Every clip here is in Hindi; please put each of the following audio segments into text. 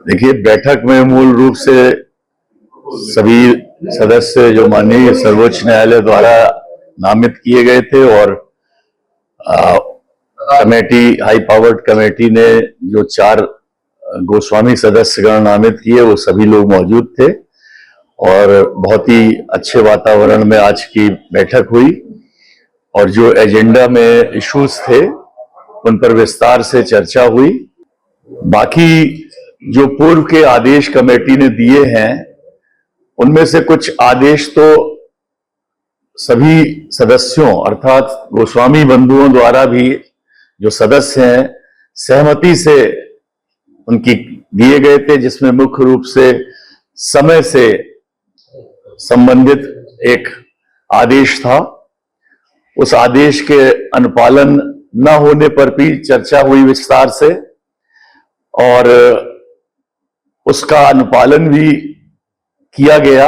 देखिए, बैठक में मूल रूप से सभी सदस्य जो माननीय सर्वोच्च न्यायालय द्वारा नामित किए गए थे और कमेटी, हाई पावर्ड कमेटी ने जो 4 गोस्वामी सदस्यगण नामित किए, वो सभी लोग मौजूद थे और बहुत ही अच्छे वातावरण में आज की बैठक हुई और जो एजेंडा में इश्यूज थे उन पर विस्तार से चर्चा हुई। बाकी जो पूर्व के आदेश कमेटी ने दिए हैं उनमें से कुछ आदेश तो सभी सदस्यों अर्थात गोस्वामी बंधुओं द्वारा भी जो सदस्य हैं सहमति से उनकी दिए गए थे, जिसमें मुख्य रूप से समय से संबंधित एक आदेश था। उस आदेश के अनुपालन न होने पर भी चर्चा हुई विस्तार से और उसका अनुपालन भी किया गया।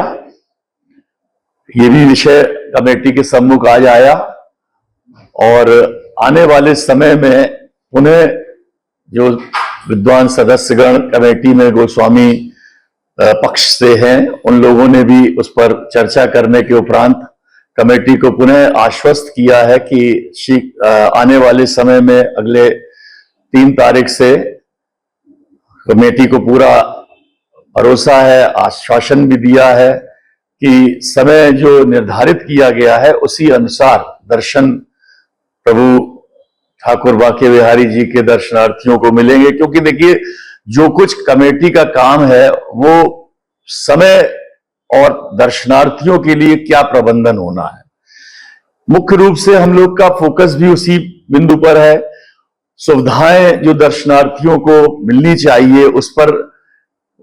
ये भी विषय कमेटी के सम्मुख आज आया और आने वाले समय में पुनः जो विद्वान सदस्यगण कमेटी में गोस्वामी पक्ष से हैं उन लोगों ने भी उस पर चर्चा करने के उपरांत कमेटी को पुनः आश्वस्त किया है कि आने वाले समय में अगले 3 तारीख से कमेटी को पूरा भरोसा है, आश्वासन भी दिया है कि समय जो निर्धारित किया गया है उसी अनुसार दर्शन प्रभु ठाकुर बांके बिहारी जी के दर्शनार्थियों को मिलेंगे। क्योंकि देखिए, जो कुछ कमेटी का काम है वो समय और दर्शनार्थियों के लिए क्या प्रबंधन होना है, मुख्य रूप से हम लोग का फोकस भी उसी बिंदु पर है। सुविधाएं जो दर्शनार्थियों को मिलनी चाहिए उस पर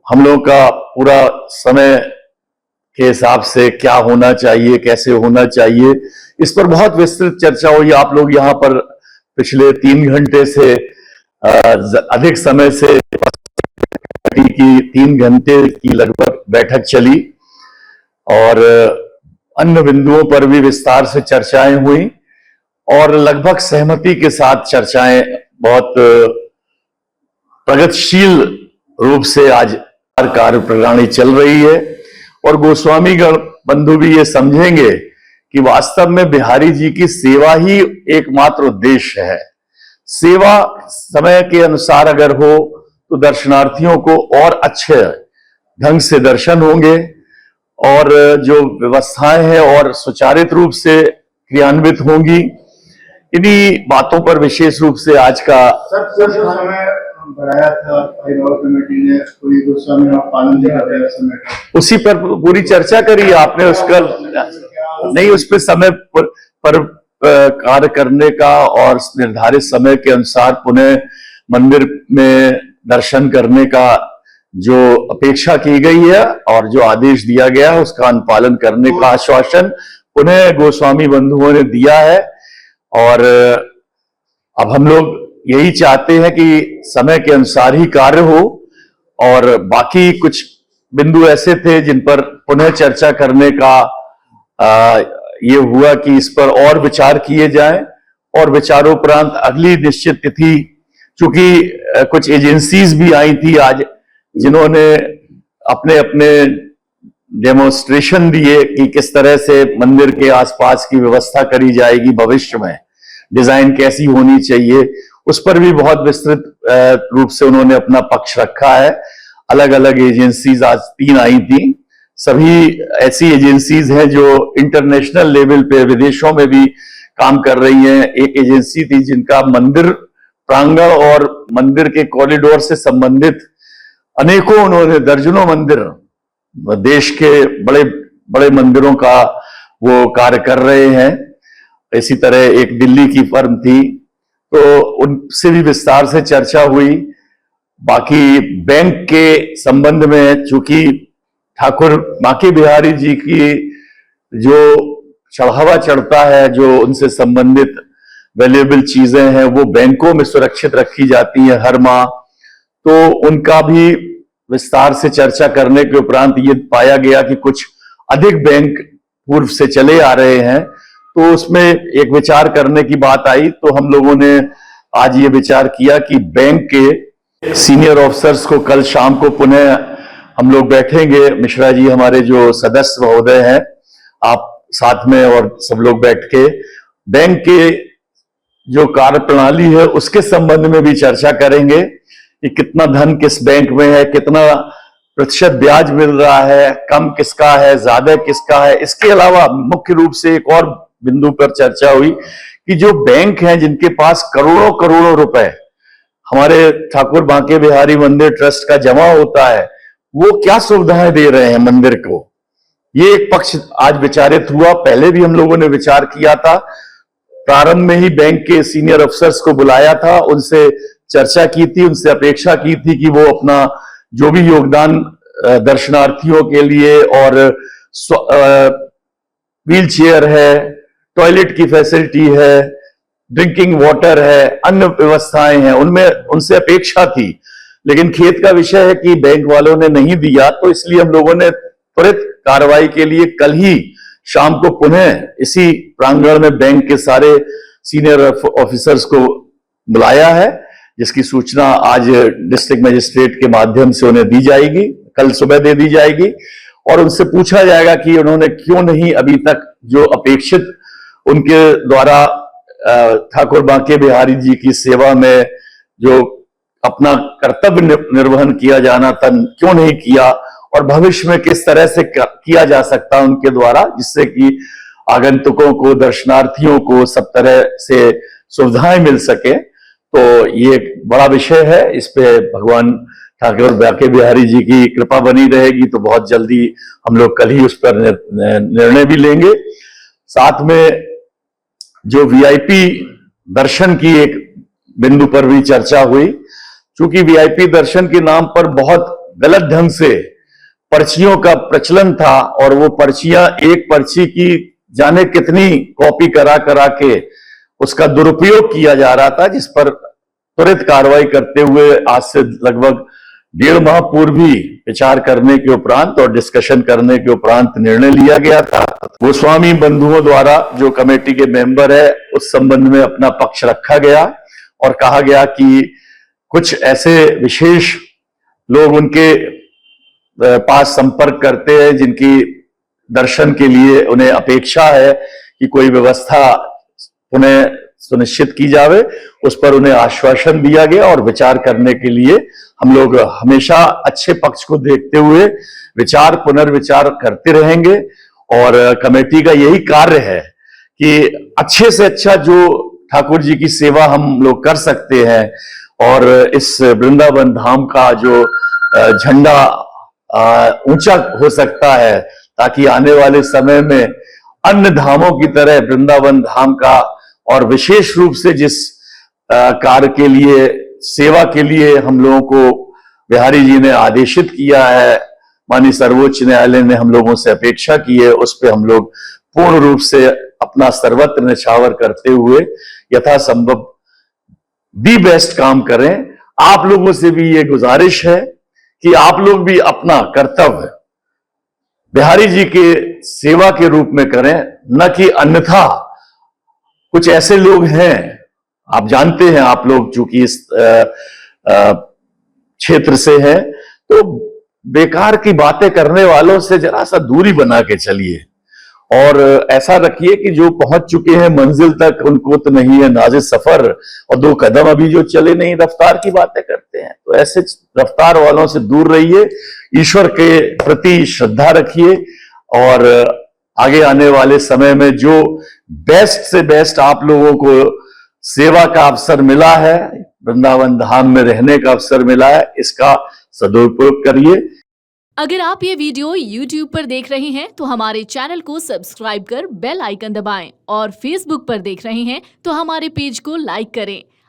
हम लोग का पूरा समय के हिसाब से क्या होना चाहिए, कैसे होना चाहिए, इस पर बहुत विस्तृत चर्चा हुई। आप लोग यहाँ पर पिछले 3 घंटे से अधिक समय से की 3 घंटे की लगभग बैठक चली और अन्य बिंदुओं पर भी विस्तार से चर्चाएं हुई और लगभग सहमति के साथ चर्चाएं बहुत प्रगतिशील रूप से आज कार्य प्रणाली चल रही है और गोस्वामी गण बंधु भी ये समझेंगे कि वास्तव में बिहारी जी की सेवा ही एकमात्र उद्देश्य है। सेवा समय के अनुसार अगर हो तो दर्शनार्थियों को और अच्छे ढंग से दर्शन होंगे और जो व्यवस्थाएं हैं और सुचारित रूप से क्रियान्वित होंगी। इन्हीं बातों पर विशेष रूप से आज का समय बढ़ाया था कमेटी ने, कोई गोस्वामी पालन नहीं कर रहा समय का, उसी पर पूरी चर्चा करी आपने। उसका नहीं, उस पर समय पर कार्य करने का और निर्धारित समय के अनुसार पुनः मंदिर में दर्शन करने का जो अपेक्षा की गई है और जो आदेश दिया गया है उसका अनुपालन करने का आश्वासन पुनः गोस्वामी बंधुओं ने दिया है। और अब हम लोग यही चाहते हैं कि समय के अनुसार ही कार्य हो और बाकी कुछ बिंदु ऐसे थे जिन पर पुनः चर्चा करने का ये हुआ कि इस पर और विचार किए जाएं और विचारोपरांत अगली निश्चित तिथि, चूंकि कुछ एजेंसीज भी आई थी आज जिन्होंने अपने अपने डेमोन्स्ट्रेशन दिए कि किस तरह से मंदिर के आसपास की व्यवस्था करी जाएगी, भविष्य में डिजाइन कैसी होनी चाहिए, उस पर भी बहुत विस्तृत रूप से उन्होंने अपना पक्ष रखा है। अलग अलग एजेंसीज आज 3 आई थी। सभी ऐसी एजेंसीज हैं जो इंटरनेशनल लेवल पे विदेशों में भी काम कर रही हैं। एक एजेंसी थी जिनका मंदिर प्रांगण और मंदिर के कॉरिडोर से संबंधित अनेकों, उन्होंने दर्जनों मंदिर, देश के बड़े बड़े मंदिरों का वो कार्य कर रहे हैं। इसी तरह एक दिल्ली की फर्म थी, तो उनसे भी विस्तार से चर्चा हुई। बाकी बैंक के संबंध में, चूंकि ठाकुर बांके बिहारी जी की जो चढ़ावा चढ़ता है, जो उनसे संबंधित वैल्यूएबल चीजें हैं वो बैंकों में सुरक्षित रखी जाती हैं हर माह, तो उनका भी विस्तार से चर्चा करने के उपरांत ये पाया गया कि कुछ अधिक बैंक पूर्व से चले आ रहे हैं, तो उसमें एक विचार करने की बात आई। तो हम लोगों ने आज ये विचार किया कि बैंक के सीनियर ऑफिसर्स को कल शाम को पुनः हम लोग बैठेंगे। मिश्रा जी हमारे जो सदस्य महोदय हैं, आप साथ में और सब लोग बैठ के बैंक के जो कार्य प्रणाली है उसके संबंध में भी चर्चा करेंगे कि कितना धन किस बैंक में है, कितना प्रतिशत ब्याज मिल रहा है, कम किसका है, ज्यादा किसका है। इसके अलावा मुख्य रूप से एक और बिंदु पर चर्चा हुई कि जो बैंक हैं जिनके पास करोड़ों करोड़ों रुपए हमारे ठाकुर बांके बिहारी मंदिर ट्रस्ट का जमा होता है, वो क्या सुविधाएं दे रहे हैं मंदिर को। ये एक पक्ष आज विचारित हुआ। पहले भी हम लोगों ने विचार किया था, प्रारंभ में ही बैंक के सीनियर अफसर्स को बुलाया था, उनसे चर्चा की थी, उनसे अपेक्षा की थी कि वो अपना जो भी योगदान दर्शनार्थियों के लिए और व्हील चेयर है, टॉयलेट की फैसिलिटी है, ड्रिंकिंग वाटर है, अन्य व्यवस्थाएं हैं, उनमें उनसे अपेक्षा थी। लेकिन खेद का विषय है कि बैंक वालों ने नहीं दिया, तो इसलिए हम लोगों ने त्वरित कार्रवाई के लिए कल ही शाम को पुनः इसी प्रांगण में बैंक के सारे सीनियर ऑफिसर्स को बुलाया है, जिसकी सूचना आज डिस्ट्रिक्ट मजिस्ट्रेट के माध्यम से उन्हें दी जाएगी, कल सुबह दे दी जाएगी और उनसे पूछा जाएगा कि उन्होंने क्यों नहीं अभी तक जो अपेक्षित उनके द्वारा ठाकुर बांके बिहारी जी की सेवा में जो अपना कर्तव्य निर्वहन किया जाना था, क्यों नहीं किया और भविष्य में किस तरह से किया जा सकता है उनके द्वारा, जिससे कि आगंतुकों को, दर्शनार्थियों को सब तरह से सुविधाएं मिल सके। तो ये एक बड़ा विषय है, इस पे भगवान ठाकुर बांके बिहारी जी की कृपा बनी रहेगी तो बहुत जल्दी हम लोग कल ही उस पर निर्णय भी लेंगे। साथ में जो वीआईपी दर्शन की एक बिंदु पर भी चर्चा हुई, क्योंकि वीआईपी दर्शन के नाम पर बहुत गलत ढंग से पर्चियों का प्रचलन था और वो पर्चियां एक पर्ची की जाने कितनी कॉपी करा करा के उसका दुरुपयोग किया जा रहा था, जिस पर त्वरित कार्रवाई करते हुए आज से लगभग 1.5 माह पूर्व ही विचार करने के उपरांत और डिस्कशन करने के उपरांत निर्णय लिया गया था। गोस्वामी बंधुओं द्वारा जो कमेटी के मेंबर है उस संबंध में अपना पक्ष रखा गया और कहा गया कि कुछ ऐसे विशेष लोग उनके पास संपर्क करते हैं जिनकी दर्शन के लिए उन्हें अपेक्षा है कि कोई व्यवस्था पुनः सुनिश्चित की जावे। उस पर उन्हें आश्वासन दिया गया और विचार करने के लिए हम लोग हमेशा अच्छे पक्ष को देखते हुए विचार पुनर्विचार करते रहेंगे और कमेटी का यही कार्य है कि अच्छे से अच्छा जो ठाकुर जी की सेवा हम लोग कर सकते हैं और इस वृंदावन धाम का जो झंडा ऊंचा हो सकता है, ताकि आने वाले समय में अन्य धामों की तरह वृंदावन धाम का और विशेष रूप से जिस कार्य के लिए, सेवा के लिए हम लोगों को बिहारी जी ने आदेशित किया है, माननीय सर्वोच्च न्यायालय ने हम लोगों से अपेक्षा की है, उस पर हम लोग पूर्ण रूप से अपना सर्वत्र न्यौछावर करते हुए यथासंभव दी बेस्ट काम करें। आप लोगों से भी ये गुजारिश है कि आप लोग भी अपना कर्तव्य बिहारी जी के सेवा के रूप में करें, न कि अन्यथा। कुछ ऐसे लोग हैं, आप जानते हैं, आप लोग चूंकि इस क्षेत्र से हैं, तो बेकार की बातें करने वालों से जरा सा दूरी बना के चलिए और ऐसा रखिए कि जो पहुंच चुके हैं मंजिल तक उनको तो नहीं है नाज़े सफर और 2 कदम अभी जो चले नहीं, रफ्तार की बातें करते हैं। तो ऐसे रफ्तार वालों से दूर रहिए, ईश्वर के प्रति श्रद्धा रखिए और आगे आने वाले समय में जो बेस्ट से बेस्ट आप लोगों को सेवा का अवसर मिला है, वृंदावन धाम में रहने का अवसर मिला है, इसका सदुपयोग करिए। अगर आप ये वीडियो YouTube पर देख रहे हैं तो हमारे चैनल को सब्सक्राइब कर बेल आइकन दबाएं और Facebook पर देख रहे हैं तो हमारे पेज को लाइक करें।